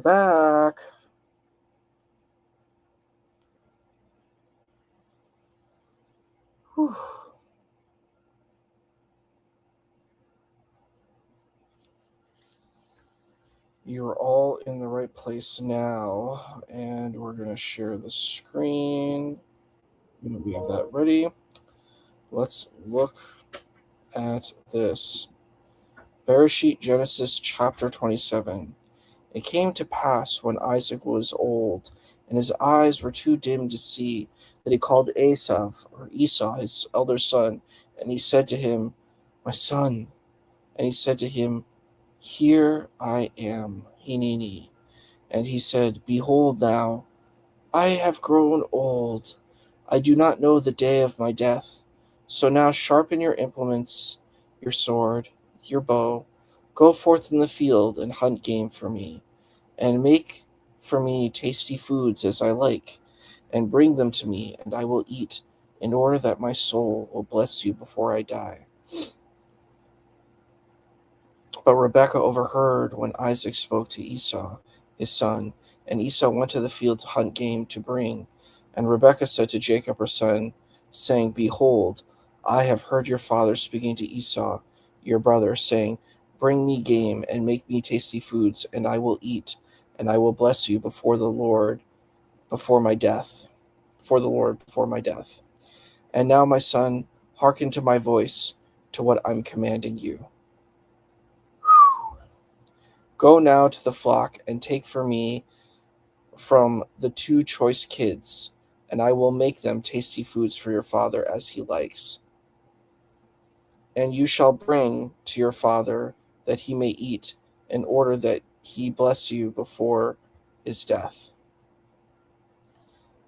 back. Whew. You're all in the right place now, and we're going to share the screen. We have that ready. Let's look at this. Bereshit, Genesis chapter 27. It came to pass when Isaac was old, and his eyes were too dim to see, that he called Esau, his elder son, and he said to him, My son. And he said to him, Here I am, Hineni. And he said, Behold now, I have grown old. I do not know the day of my death. So now sharpen your implements, your sword, your bow. Go forth in the field and hunt game for me, and make for me tasty foods as I like, and bring them to me, and I will eat, in order that my soul will bless you before I die. But Rebekah overheard when Isaac spoke to Esau, his son, and Esau went to the field to hunt game to bring. And Rebekah said to Jacob her son, saying, Behold, I have heard your father speaking to Esau, your brother, saying, Bring me game, and make me tasty foods, and I will eat, and I will bless you before the Lord before my death. Before the Lord before my death. And now, my son, hearken to my voice, to what I'm commanding you. Go now to the flock and take for me from the 2 choice kids, and I will make them tasty foods for your father as he likes. And you shall bring to your father that he may eat, in order that he bless you before his death.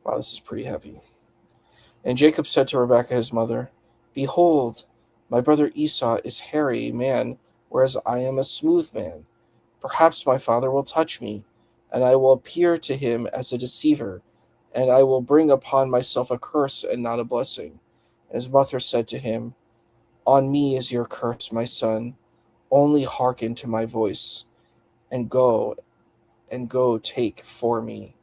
Wow, this is pretty heavy. And Jacob said to Rebekah his mother, Behold, my brother Esau is hairy man, whereas I am a smooth man. Perhaps my father will touch me, and I will appear to him as a deceiver, and I will bring upon myself a curse and not a blessing. And his mother said to him, On me is your curse, my son. Only hearken to my voice, and go take for me.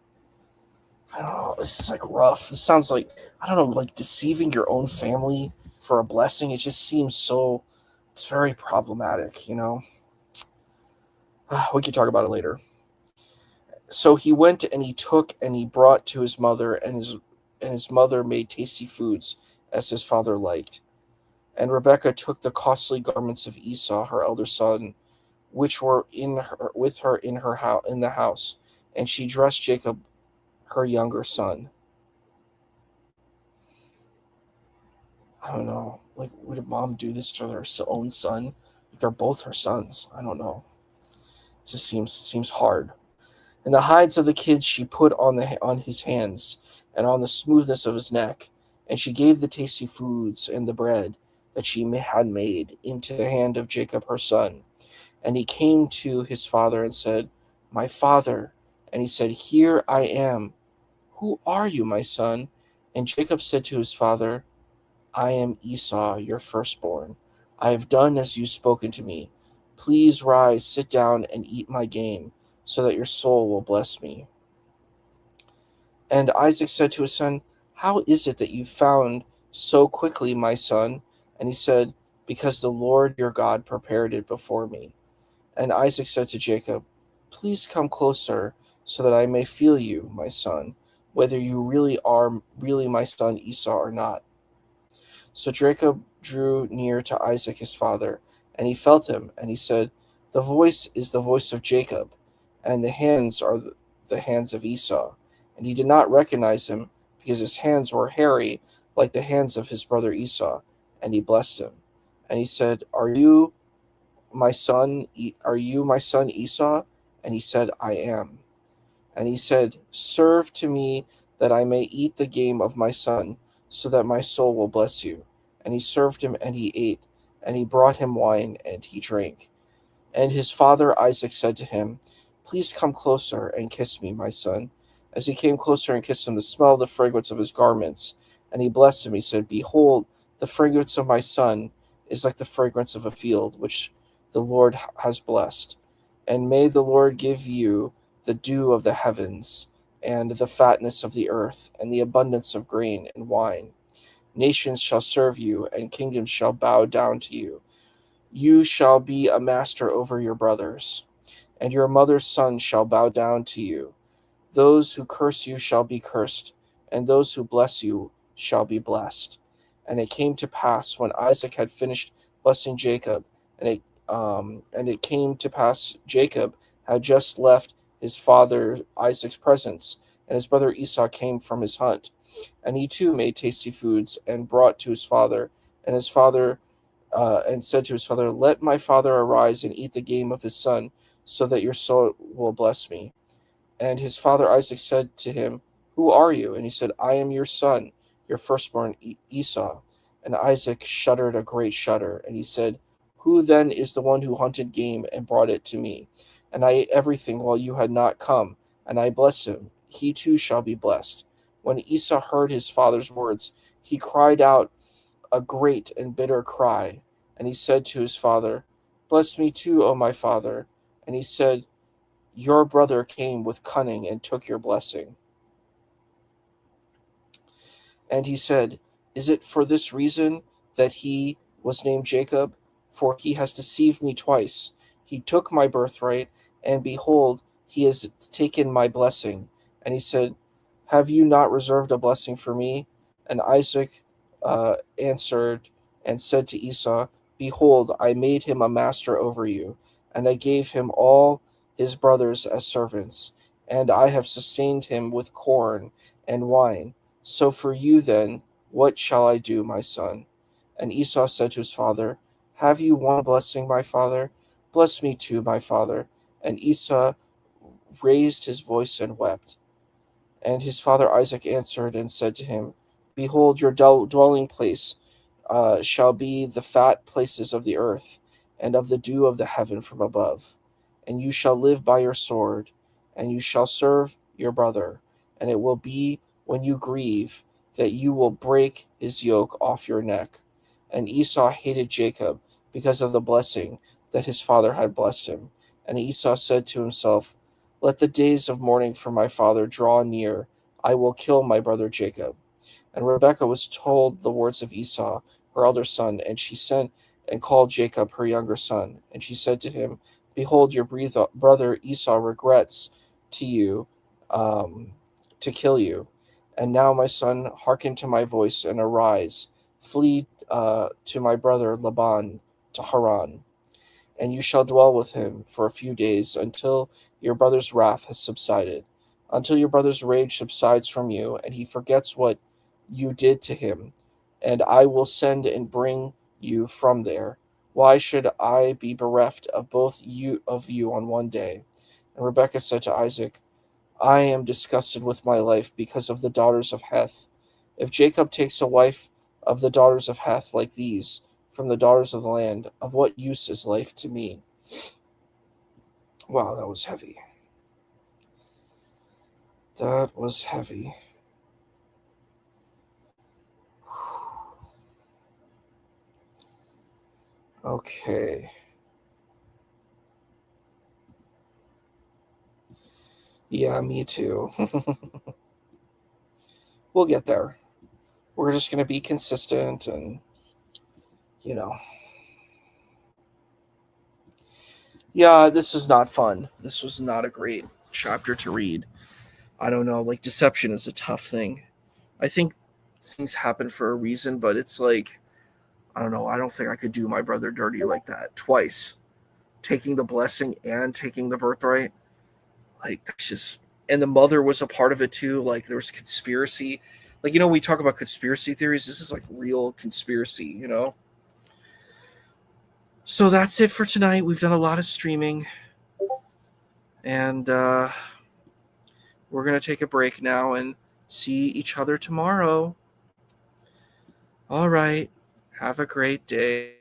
I don't know, this is like rough. This sounds like, I don't know, like deceiving your own family for a blessing. It just seems so, it's very problematic, you know? We can talk about it later. So he went and he took and he brought to his mother, and his mother made tasty foods as his father liked. And Rebekah took the costly garments of Esau, her elder son, which were with her in the house, and she dressed Jacob, her younger son. I don't know. Like, would a mom do this to their own son? If they're both her sons, I don't know. It just seems hard. And the hides of the kids she put on his hands, and on the smoothness of his neck, and she gave the tasty foods and the bread that she had made into the hand of Jacob her son. And he came to his father and said, My father. And he said, Here I am. Who are you, my son? And Jacob said to his father, I am Esau, your firstborn. I have done as you spoken to me. Please rise, sit down, and eat my game, so that your soul will bless me. And Isaac said to his son, How is it that you found so quickly, my son? And he said, Because the Lord your God prepared it before me. And Isaac said to Jacob, Please come closer, so that I may feel you, my son, whether you really are my son Esau or not. So Jacob drew near to Isaac his father, and he felt him, and he said, The voice is the voice of Jacob, and the hands are the hands of Esau. And he did not recognize him, because his hands were hairy, like the hands of his brother Esau. And he blessed him. And he said, Are you my son Esau? And he said, I am. And he said, Serve to me, that I may eat the game of my son, so that my soul will bless you. And he served him, and he ate, and he brought him wine, and he drank. And his father Isaac said to him, Please come closer and kiss me, my son. As he came closer and kissed him, the smell of the fragrance of his garments, and he blessed him, he said, Behold, the fragrance of my son is like the fragrance of a field, which the Lord has blessed. And may the Lord give you the dew of the heavens, and the fatness of the earth, and the abundance of grain and wine. Nations shall serve you, and kingdoms shall bow down to you. You shall be a master over your brothers, and your mother's sons shall bow down to you. Those who curse you shall be cursed, and those who bless you shall be blessed. And it came to pass when Isaac had finished blessing Jacob, and it came to pass Jacob had just left his father Isaac's presence, and his brother Esau came from his hunt, and he too made tasty foods and brought to his father, and his father and said to his father, "Let my father arise and eat the game of his son, so that your soul will bless me." And his father Isaac said to him, "Who are you?" And he said, "I am your son, your firstborn Esau." And Isaac shuddered a great shudder, and he said, "Who then is the one who hunted game and brought it to me? And I ate everything while you had not come, and I blessed him. He too shall be blessed." When Esau heard his father's words, he cried out a great and bitter cry. And he said to his father, "Bless me too, O my father." And he said, "Your brother came with cunning and took your blessing." And he said, "Is it for this reason that he was named Jacob? For he has deceived me twice. He took my birthright, and behold, he has taken my blessing." And he said, "Have you not reserved a blessing for me?" And Isaac answered and said to Esau, "Behold, I made him a master over you, and I gave him all his brothers as servants, and I have sustained him with corn and wine. So for you then, what shall I do, my son?" And Esau said to his father, "Have you one blessing, my father? Bless me too, my father." And Esau raised his voice and wept. And his father Isaac answered and said to him, "Behold, your dwelling place shall be the fat places of the earth, and of the dew of the heaven from above. And you shall live by your sword, and you shall serve your brother. And it will be when you grieve that you will break his yoke off your neck." And Esau hated Jacob because of the blessing that his father had blessed him. And Esau said to himself, "Let the days of mourning for my father draw near. I will kill my brother Jacob." And Rebekah was told the words of Esau, her elder son, and she sent and called Jacob, her younger son. And she said to him, "Behold, your brother Esau regrets to you, to kill you. And now, my son, hearken to my voice and arise. Flee to my brother Laban to Haran, and you shall dwell with him for a few days until your brother's wrath has subsided, until your brother's rage subsides from you, and he forgets what you did to him, and I will send and bring you from there. Why should I be bereft of both of you on one day?" And Rebekah said to Isaac, "I am disgusted with my life because of the daughters of Heth. If Jacob takes a wife of the daughters of Heth like these from the daughters of the land, of what use is life to me?" Wow, that was heavy. That was heavy. Okay. Yeah, me too. We'll get there. We're just going to be consistent and, you know. Yeah, this is not fun. This was not a great chapter to read. I don't know. Like, deception is a tough thing. I think things happen for a reason, but it's like, I don't know. I don't think I could do my brother dirty like that twice. Taking the blessing and taking the birthright. Like, that's just. And the mother was a part of it too. Like, there was conspiracy. Like, we talk about conspiracy theories. This is like real conspiracy. So that's it for tonight. We've done a lot of streaming. And we're going to take a break now and see each other tomorrow. All right. Have a great day.